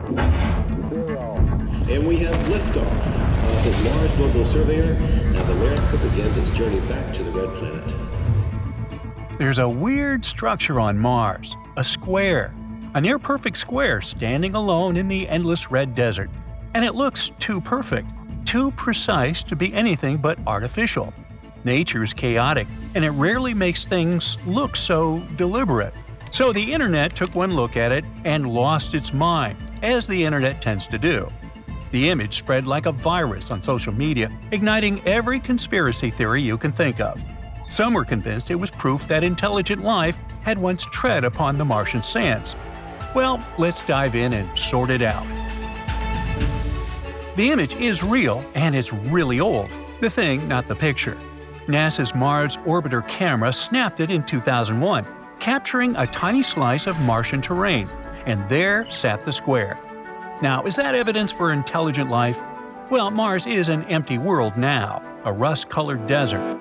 And we have liftoff. This is Mars Global Surveyor as America begins its journey back to the red planet. There's a weird structure on Mars, a square. A near-perfect square standing alone in the endless red desert. And it looks too perfect, too precise to be anything but artificial. Nature's chaotic, and it rarely makes things look so deliberate. So the internet took one look at it and lost its mind, as the internet tends to do. The image spread like a virus on social media, igniting every conspiracy theory you can think of. Some were convinced it was proof that intelligent life had once tread upon the Martian sands. Well, let's dive in and sort it out. The image is real, and it's really old. The thing, not the picture. NASA's Mars Orbiter camera snapped it in 2001, capturing a tiny slice of Martian terrain, and there sat the square. Now, is that evidence for intelligent life? Well, Mars is an empty world now, a rust-colored desert.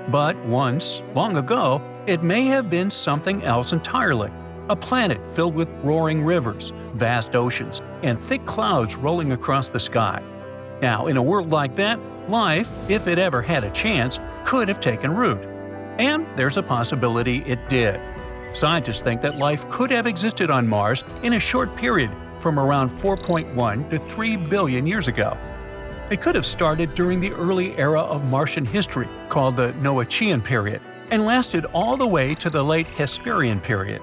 But once, long ago, it may have been something else entirely. A planet filled with roaring rivers, vast oceans, and thick clouds rolling across the sky. Now, in a world like that, life, if it ever had a chance, could have taken root. And there's a possibility it did. Scientists think that life could have existed on Mars in a short period from around 4.1 to 3 billion years ago. It could have started during the early era of Martian history, called the Noachian period, and lasted all the way to the late Hesperian period.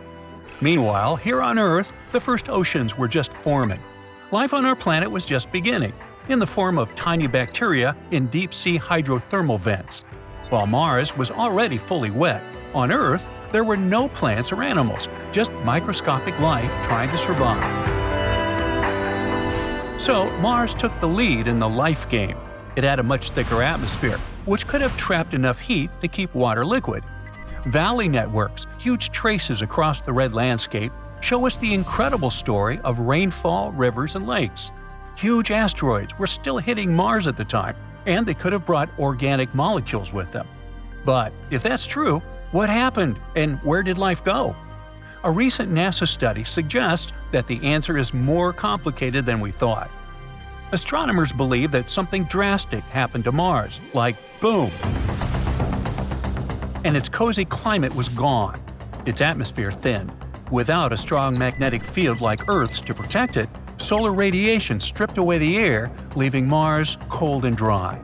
Meanwhile, here on Earth, the first oceans were just forming. Life on our planet was just beginning, in the form of tiny bacteria in deep-sea hydrothermal vents. While Mars was already fully wet, on Earth, there were no plants or animals, just microscopic life trying to survive. So, Mars took the lead in the life game. It had a much thicker atmosphere, which could have trapped enough heat to keep water liquid. Valley networks, huge traces across the red landscape, show us the incredible story of rainfall, rivers, and lakes. Huge asteroids were still hitting Mars at the time, and they could have brought organic molecules with them. But if that's true, what happened, and where did life go? A recent NASA study suggests that the answer is more complicated than we thought. Astronomers believe that something drastic happened to Mars, like boom, and its cozy climate was gone, its atmosphere thinned. Without a strong magnetic field like Earth's to protect it, solar radiation stripped away the air, leaving Mars cold and dry.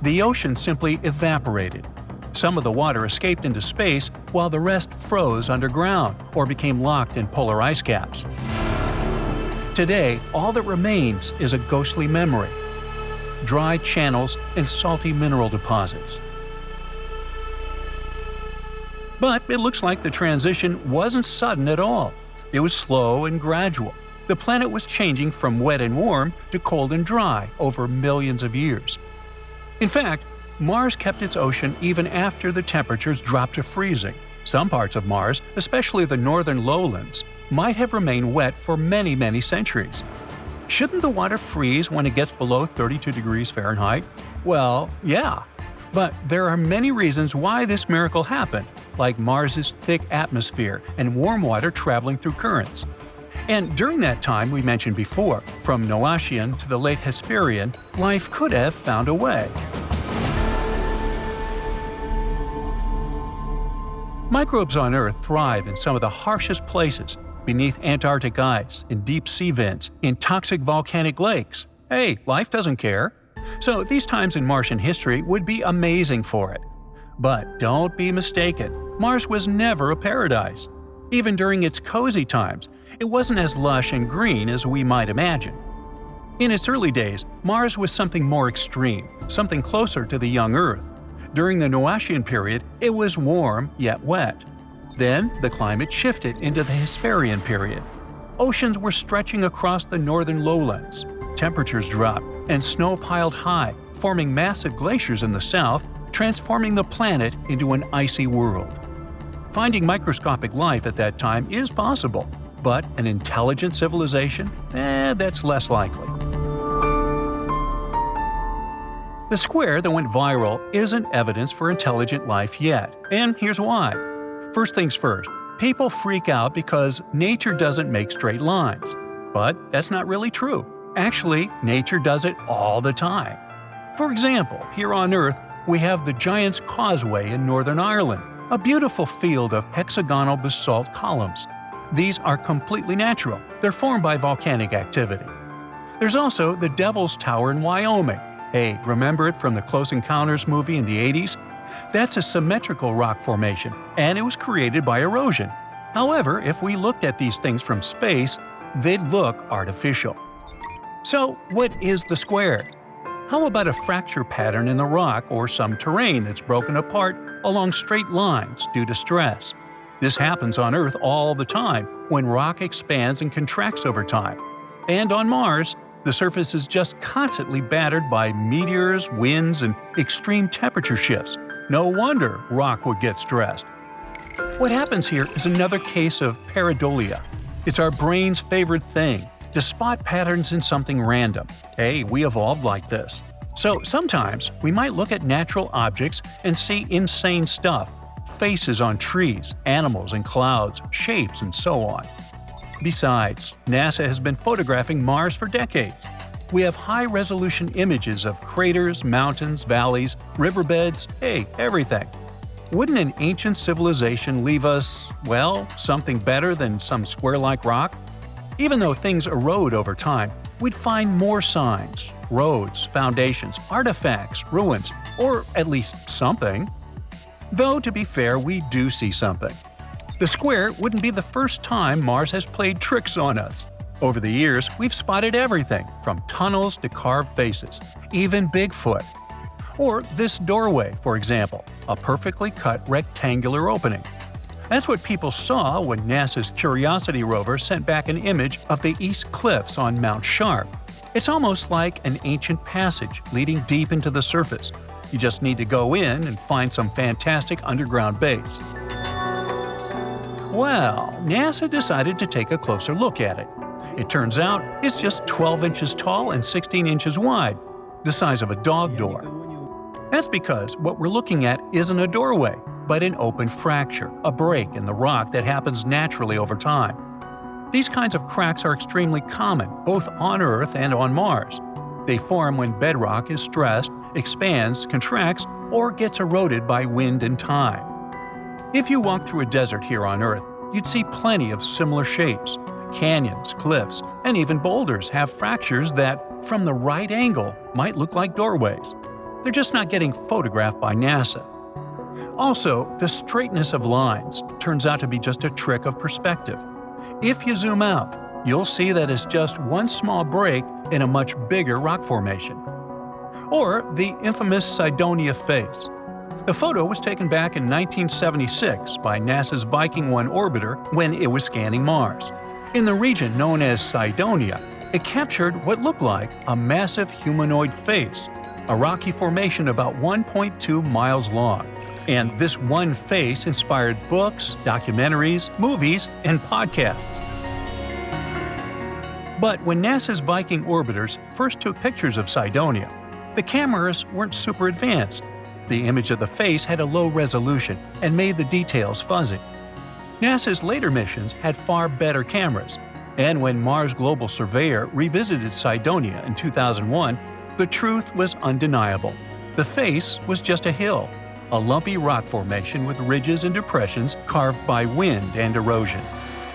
The ocean simply evaporated. Some of the water escaped into space while the rest froze underground or became locked in polar ice caps. Today, all that remains is a ghostly memory, dry channels and salty mineral deposits. But it looks like the transition wasn't sudden at all. It was slow and gradual. The planet was changing from wet and warm to cold and dry over millions of years. In fact, Mars kept its ocean even after the temperatures dropped to freezing. Some parts of Mars, especially the northern lowlands, might have remained wet for many, many centuries. Shouldn't the water freeze when it gets below 32 degrees Fahrenheit? Well, yeah. But there are many reasons why this miracle happened, like Mars's thick atmosphere and warm water traveling through currents. And during that time we mentioned before, from Noachian to the late Hesperian, life could have found a way. Microbes on Earth thrive in some of the harshest places, beneath Antarctic ice, in deep sea vents, in toxic volcanic lakes. Hey, life doesn't care. So these times in Martian history would be amazing for it. But don't be mistaken, Mars was never a paradise. Even during its cozy times, it wasn't as lush and green as we might imagine. In its early days, Mars was something more extreme, something closer to the young Earth. During the Noachian period, it was warm yet wet. Then, the climate shifted into the Hesperian period. Oceans were stretching across the northern lowlands. Temperatures dropped, and snow piled high, forming massive glaciers in the south, transforming the planet into an icy world. Finding microscopic life at that time is possible, but an intelligent civilization? That's less likely. The square that went viral isn't evidence for intelligent life yet, and here's why. First things first, People freak out because nature doesn't make straight lines. But that's not really true. Actually, nature does it all the time. For example, here on Earth, we have the Giant's Causeway in Northern Ireland, a beautiful field of hexagonal basalt columns. These are completely natural. They're formed by volcanic activity. There's also the Devil's Tower in Wyoming. Hey, remember it from the Close Encounters movie in the 80s? That's a symmetrical rock formation, and it was created by erosion. However, if we looked at these things from space, they'd look artificial. So, what is the square? How about a fracture pattern in the rock or some terrain that's broken apart along straight lines due to stress? This happens on Earth all the time when rock expands and contracts over time. And on Mars, the surface is just constantly battered by meteors, winds, and extreme temperature shifts. No wonder rock would get stressed. What happens here is another case of pareidolia. It's our brain's favorite thing, to spot patterns in something random. Hey, we evolved like this. So sometimes we might look at natural objects and see insane stuff. Faces on trees, animals in clouds, shapes, and so on. Besides, NASA has been photographing Mars for decades. We have high-resolution images of craters, mountains, valleys, riverbeds, hey, everything. Wouldn't an ancient civilization leave us, well, something better than some square-like rock? Even though things erode over time, we'd find more signs, roads, foundations, artifacts, ruins, or at least something. Though, to be fair, we do see something. The square wouldn't be the first time Mars has played tricks on us. Over the years, we've spotted everything, from tunnels to carved faces, even Bigfoot. Or this doorway, for example, a perfectly cut rectangular opening. That's what people saw when NASA's Curiosity rover sent back an image of the East Cliffs on Mount Sharp. It's almost like an ancient passage leading deep into the surface. You just need to go in and find some fantastic underground base. Well, NASA decided to take a closer look at it. It turns out it's just 12 inches tall and 16 inches wide, the size of a dog door. That's because what we're looking at isn't a doorway, but an open fracture, a break in the rock that happens naturally over time. These kinds of cracks are extremely common, both on Earth and on Mars. They form when bedrock is stressed, expands, contracts, or gets eroded by wind and time. If you walk through a desert here on Earth, you'd see plenty of similar shapes. Canyons, cliffs, and even boulders have fractures that, from the right angle, might look like doorways. They're just not getting photographed by NASA. Also, the straightness of lines turns out to be just a trick of perspective. If you zoom out, you'll see that it's just one small break in a much bigger rock formation. Or the infamous Cydonia face. The photo was taken back in 1976 by NASA's Viking 1 orbiter when it was scanning Mars. In the region known as Cydonia, it captured what looked like a massive humanoid face, a rocky formation about 1.2 miles long. And this one face inspired books, documentaries, movies, and podcasts. But when NASA's Viking orbiters first took pictures of Cydonia, the cameras weren't super advanced. The image of the face had a low resolution and made the details fuzzy. NASA's later missions had far better cameras, and when Mars Global Surveyor revisited Cydonia in 2001, the truth was undeniable. The face was just a hill, a lumpy rock formation with ridges and depressions carved by wind and erosion.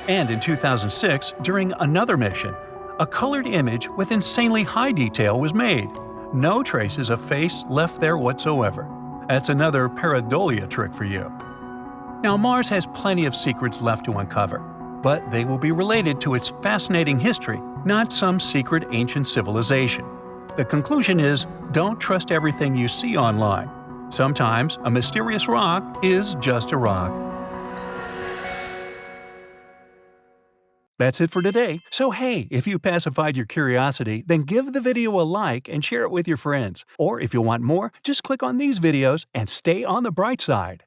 And in 2006, during another mission, a colored image with insanely high detail was made. No traces of face left there whatsoever. That's another pareidolia trick for you. Now, Mars has plenty of secrets left to uncover, but they will be related to its fascinating history, not some secret ancient civilization. The conclusion is, don't trust everything you see online. Sometimes a mysterious rock is just a rock. That's it for today. So hey, if you pacified your curiosity, then give the video a like and share it with your friends. Or if you want more, just click on these videos and stay on the bright side.